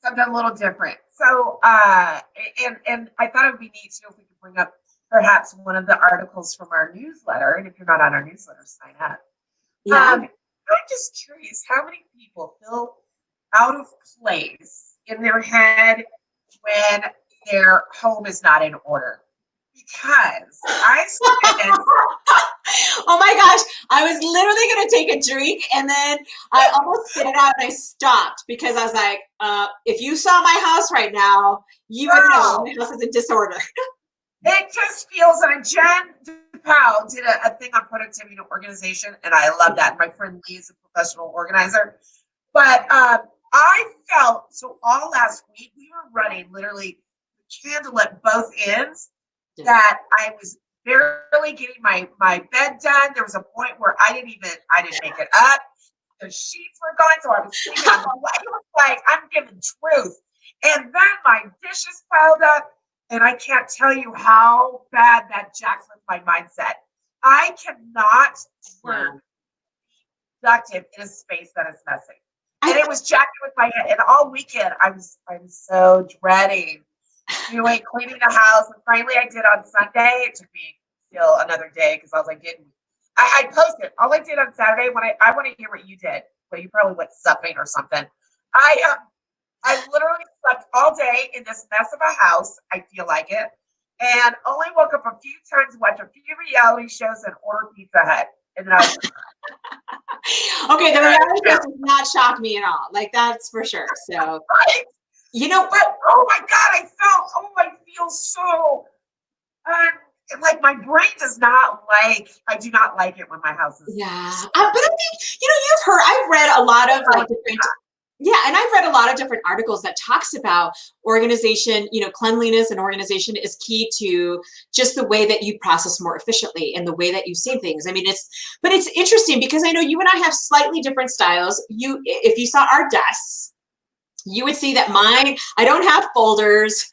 something a little different. So, and I thought it would be neat too if we could bring up perhaps one of the articles from our newsletter. And if you're not on our newsletter, sign up. Yeah. I'm just curious how many people feel out of place in their head when their home is not in order. Because I spent oh my gosh, I was literally going to take a drink and then I almost spit it out and I stopped because I was like, if you saw my house right now, you would know my house is in disorder. It just feels, and Jen DePauw did a thing on productivity and organization, and I love that. My friend Lee is a professional organizer. But I felt, so all last week, we were running literally the candle at both ends, that I was barely getting my bed done. There was a point where I didn't make it up. The sheets were gone, so I was sleeping on the it was like, I'm giving truth. And then my dishes piled up, and I can't tell you how bad that jacks with my mindset. I cannot work productive in a space that is messy. And it was jacking with my head. And all weekend, I'm so dreading cleaning the house. And finally, I did on Sunday. It took me still another day because I was like, I posted. All I did on Saturday, when I want to hear what you did. Well, you probably went supping or something. I literally slept all day in this mess of a house. I feel like it. And only woke up a few times, watched a few reality shows, and ordered Pizza Hut. And then I was okay, the reality show does not shock me at all. Like, that's for sure. So, right. You know, but oh my God, I feel so, like my brain does not like, I do not like it when my house is. Yeah. But I think, I've read a lot of different, and I've read a lot of different articles that talks about organization, cleanliness and organization is key to just the way that you process more efficiently and the way that you see things. I mean, but it's interesting because I know you and I have slightly different styles. If you saw our desks, you would see that mine, I don't have folders.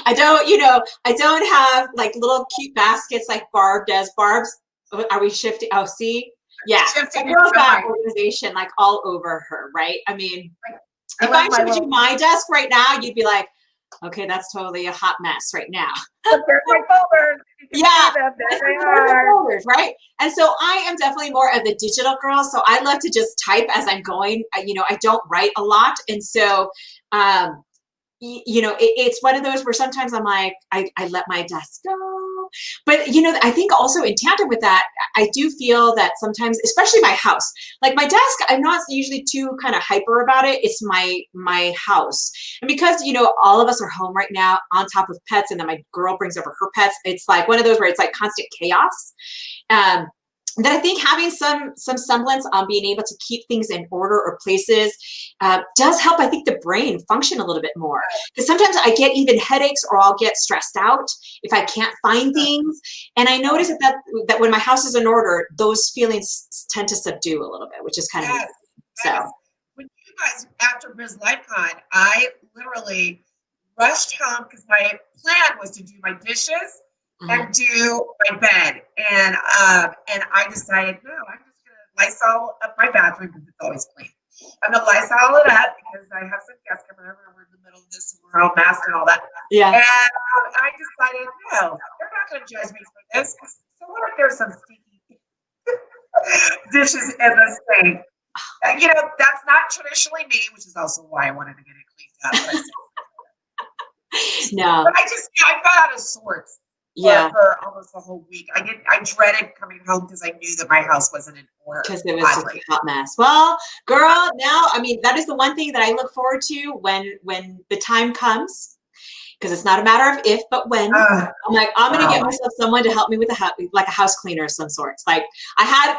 I don't have like little cute baskets like Barb does. Barb's, are we shifting? Oh, see? Yeah. That girl's got organization like all over her, right? I mean, if I showed you my desk right now, you'd be like, okay, that's totally a hot mess right now. But there's my folders. Yeah, folders, right? And so I am definitely more of the digital girl. So I love to just type as I'm going. I don't write a lot. And so, it's one of those where sometimes I'm like, I let my desk go. But, I think also in tandem with that, I do feel that sometimes, especially my house, like my desk, I'm not usually too kind of hyper about it. It's my house. And because, all of us are home right now on top of pets, and then my girl brings over her pets, it's like one of those where it's like constant chaos. That I think having some semblance on being able to keep things in order or places does help, I think, the brain function a little bit more. Because sometimes I get even headaches, or I'll get stressed out if I can't find things. And I notice that when my house is in order, those feelings tend to subdue a little bit, which is kind of neat. So when you guys, after BizLifeCon, I literally rushed home because my plan was to do my dishes and do my bed, and I decided, no, I'm just gonna Lysol up my bathroom because it's always clean. I'm gonna Lysol it up because I have some guests coming over and we're in the middle of this and we're all masked and all that. Yeah. And I decided, no, they're not gonna judge me for this. So what if there's some stinky dishes in the sink? That's not traditionally me, which is also why I wanted to get it cleaned up. No. But I felt out of sorts. For almost the whole week. I dreaded coming home because I knew that my house wasn't in order. Because it was just a hot mess. Well, girl, now, I mean, that is the one thing that I look forward to when the time comes. Because it's not a matter of if, but when. I'm like, I'm gonna get myself someone to help me with a house cleaner of some sorts. Like I had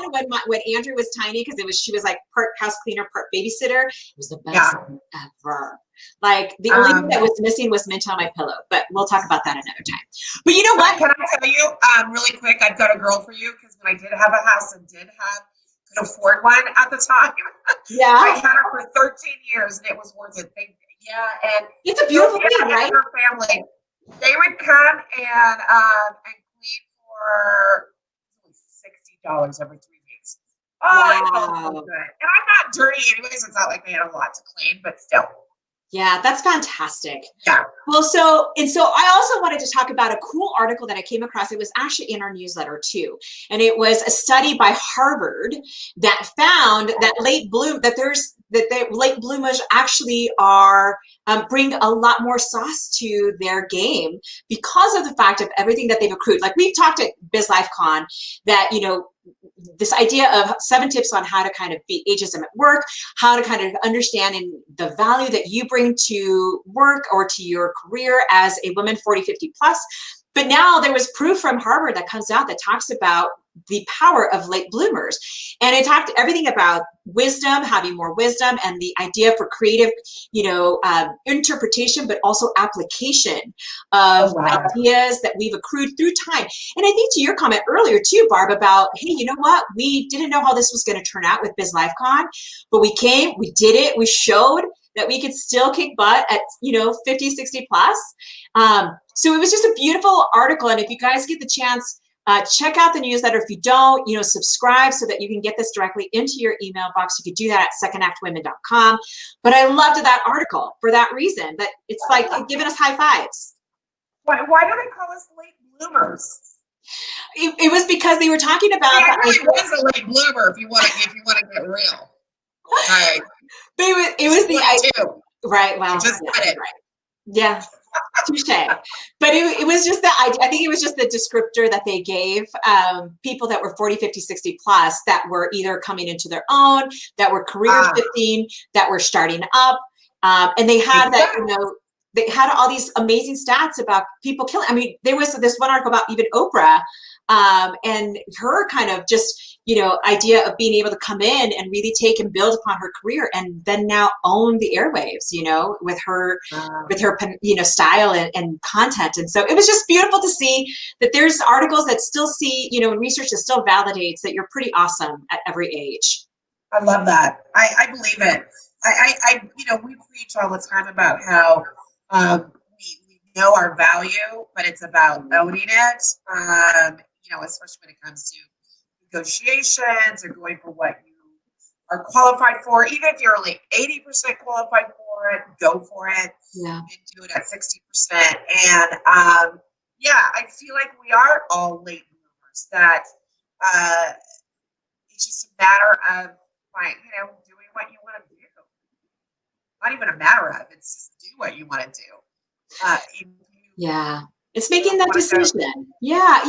one when Andrew was tiny, because she was like part house cleaner, part babysitter. It was the best thing ever. Like the only thing that was missing was mint on my pillow, but we'll talk about that another time. But you know what? Can I tell you really quick? I've got a girl for you, because when I did have a house and could afford one at the time, I had her for 13 years and it was worth it. And it's a beautiful thing, right? Her family, they would come and clean for $60 every 3 weeks. It felt so good. And I'm not dirty anyways. So it's not like they had a lot to clean, but still. Yeah, that's fantastic. Yeah. Well, so I also wanted to talk about a cool article that I came across. It was actually in our newsletter too. And it was a study by Harvard that found that late bloomers actually are bring a lot more sauce to their game because of the fact of everything that they've accrued. Like we've talked at BizLifeCon that, this idea of 7 tips on how to kind of beat ageism at work, how to kind of understand the value that you bring to work or to your career as a woman 40, 50 plus. But now there was proof from Harvard that comes out that talks about the power of late bloomers. And it talked everything about wisdom, having more wisdom, and the idea for creative, interpretation, but also application of ideas that we've accrued through time. And I think to your comment earlier too, Barb, about, hey, you know what? We didn't know how this was going to turn out with BizLifeCon, but we came, we did it, we showed that we could still kick butt at, 50, 60 plus. So it was just a beautiful article. And if you guys get the chance, check out the newsletter. If you don't, subscribe so that you can get this directly into your email box. You could do that at secondactwomen.com. But I loved that article for that reason, that it's like giving us high fives. Why do they call us late bloomers? It was because they were talking about I really was a late bloomer if you want to get real. Right. But it was the idea. Right. Wow. Just said it. Right. Yeah. Touche. But it was just that I think it was just the descriptor that they gave people that were 40, 50, 60 plus that were either coming into their own, that were career shifting, that were starting up. And they had they had all these amazing stats about people killing. I mean, there was this one article about even Oprah and her kind of just, idea of being able to come in and really take and build upon her career and then now own the airwaves, with her style and content. And so it was just beautiful to see that there's articles that still see, and research that still validates that you're pretty awesome at every age. I love that. I believe it. we preach all the time about how we know our value, but it's about owning it. Especially when it comes to negotiations or going for what you are qualified for. Even if you're only 80% qualified for it, go for it. Yeah. And do it at 60%. And I feel like we are all late bloomers. That it's just a matter of doing what you want to do. Not even a matter of, it's just do what you want to do. Yeah. It's making that decision. Yeah.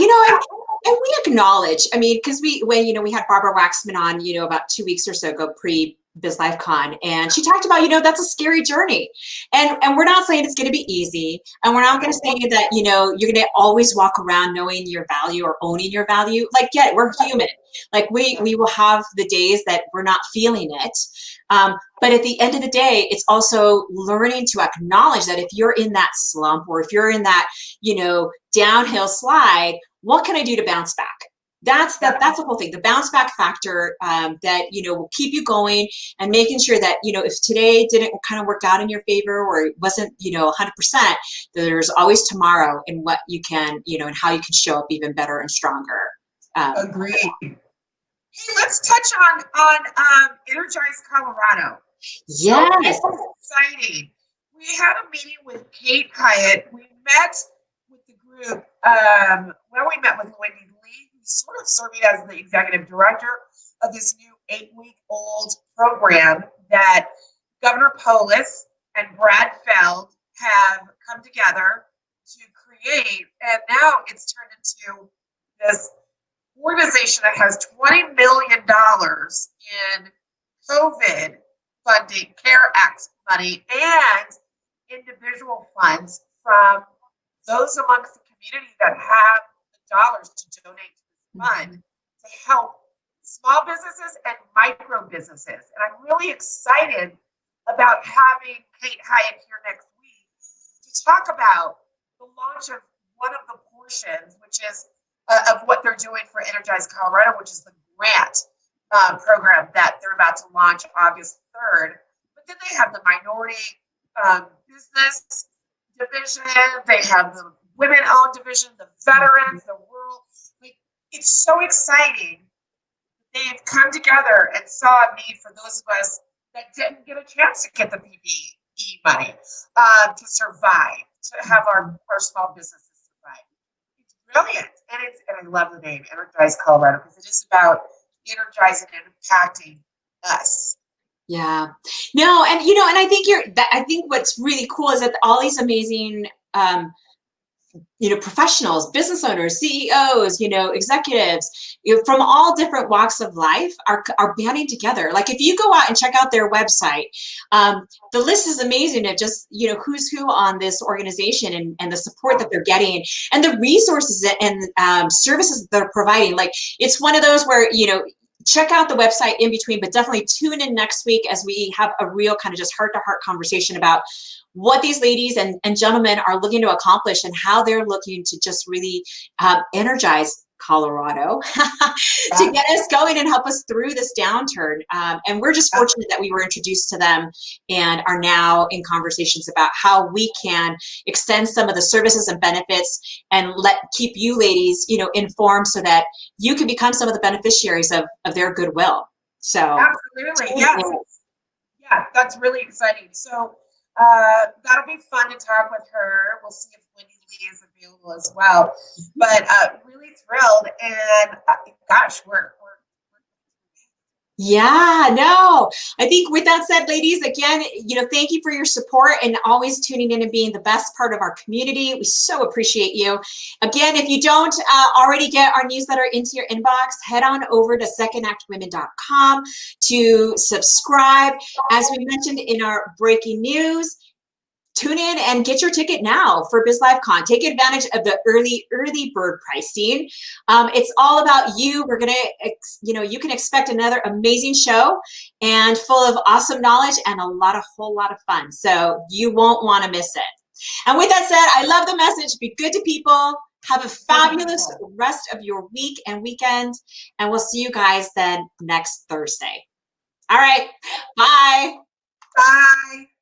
And we acknowledge, because when we had Barbara Waxman on, about 2 weeks or so ago, pre-BizLifeCon, and she talked about, that's a scary journey. And we're not saying it's going to be easy. And we're not going to say that, you're going to always walk around knowing your value or owning your value. Like, yeah, we're human. Like we will have the days that we're not feeling it. But at the end of the day, it's also learning to acknowledge that if you're in that slump or if you're in that, downhill slide, what can I do to bounce back? That's the whole thing. The bounce back factor that, will keep you going and making sure that, if today didn't kind of work out in your favor or it wasn't, 100%, there's always tomorrow in what you can, and how you can show up even better and stronger. Agreed. Hey, let's touch on Energize Colorado. Yes. So exciting. We had a meeting with Kate Hyatt. We met with the group. We met with Wendy Lee, who's sort of serving as the executive director of this new 8-week-old program that Governor Polis and Brad Feld have come together to create. And now it's turned into this organization that has $20 million in COVID funding, CARE Act money, and individual funds from those amongst the community that have the dollars to donate to this fund to help small businesses and micro businesses. And I'm really excited about having Kate Hyatt here next week to talk about the launch of one of the portions, which is of what they're doing for Energize Colorado, which is the grant program that they're about to launch August 3rd. But then they have the minority business division, they have the women-owned division, the veterans, the rural. It's so exciting. They've come together and saw a need for those of us that didn't get a chance to get the PPE money to survive, to have our small businesses survive. It's brilliant. And I love the name, Energize Colorado, because it is about energizing and impacting us. Yeah. No, and and I think what's really cool is that all these amazing professionals, business owners, CEOs, executives, from all different walks of life are banding together. Like if you go out and check out their website, the list is amazing of just, who's who on this organization and the support that they're getting and the resources and services that they're providing. Like it's one of those where, check out the website in between, but definitely tune in next week as we have a real kind of just heart-to-heart conversation about what these ladies and gentlemen are looking to accomplish and how they're looking to just really energize Colorado to get us going and help us through this downturn. And we're just fortunate that we were introduced to them and are now in conversations about how we can extend some of the services and benefits and keep you ladies, informed so that you can become some of the beneficiaries of their goodwill. So absolutely, yes. Yeah, that's really exciting. So that'll be fun to talk with her. We'll see if Wendy Lee is available as well. But really thrilled, and gosh, we're yeah, no, I think with that said, ladies, again, thank you for your support and always tuning in and being the best part of our community. We so appreciate you. Again, if you don't already get our newsletter into your inbox, head on over to secondactwomen.com to subscribe. As we mentioned in our breaking news, tune in and get your ticket now for BizLifeCon. Take advantage of the early bird pricing. It's all about you. We're gonna, you can expect another amazing show and full of awesome knowledge and a whole lot of fun. So you won't want to miss it. And with that said, I love the message. Be good to people. Have a fabulous rest of your week and weekend. And we'll see you guys then next Thursday. All right. Bye. Bye.